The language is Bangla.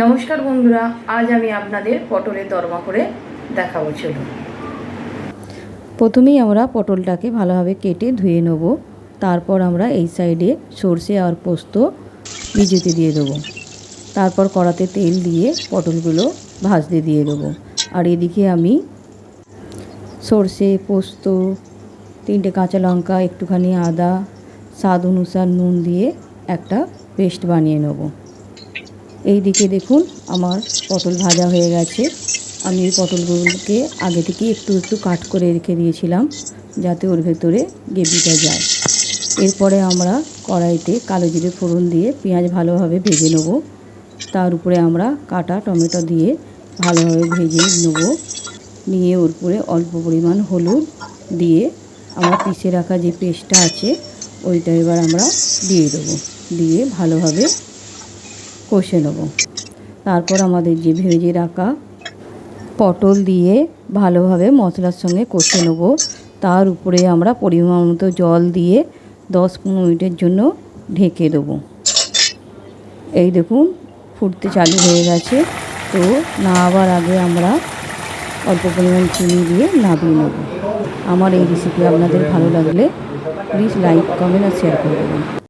নমস্কার বন্ধুরা, আজ আমি আপনাদের পটলের দরমা করে দেখাবো। চলুন। প্রথমেই আমরা পটলটাকে ভালোভাবে কেটে ধুয়ে নেব। তারপর আমরা এই সাইডে সর্ষে আর পোস্ত ভিজোতে দিয়ে দেবো। তারপর কড়াতে তেল দিয়ে পটলগুলো ভাজতে দিয়ে দেবো। আর এদিকে আমি সর্ষে, পোস্ত, 3টে কাঁচা লঙ্কা, একটুখানি আদা, স্বাদ অনুসার নুন দিয়ে একটা পেস্ট বানিয়ে নেব। এই দিকে দেখুন আমার পটল ভাজা হয়ে গেছে। আমি এই পটলগুলোকে আগে থেকে একটু একটু কাট করে রেখে দিয়েছিলাম যাতে ওর ভেতরে গ্রেভিটা যায়। এরপরে আমরা কড়াইতে কালো জিরে ফোড়ন দিয়ে পেঁয়াজ ভালোভাবে ভেজে নেব। তার উপরে আমরা কাটা টমেটো দিয়ে ভালোভাবে ভেজে নেব। নিয়ে ওর উপরে অল্প পরিমাণ হলুদ দিয়ে আমরা পিষে রাখা যে পেস্টটা আছে ওইটা এবার আমরা দিয়ে দেবো। দিয়ে ভালোভাবে কষে নেব। তারপর আমাদের যে ভেজে রাখা পটল দিয়ে ভালোভাবে মশলার সঙ্গে কষে নেব। তার উপরে আমরা পরিমাণ মতো জল দিয়ে 10-15 মিনিটের জন্য ঢেকে দেবো। এই দেখুন ফুটতে চালু হয়ে গেছে। তো নামাবার আগে আমরা অল্প পরিমাণ চিনি দিয়ে নামিয়ে নেব। আমার এই রেসিপি আপনাদের ভালো লাগলে প্লিজ লাইক, কমেন্ট আর শেয়ার করে দেবেন।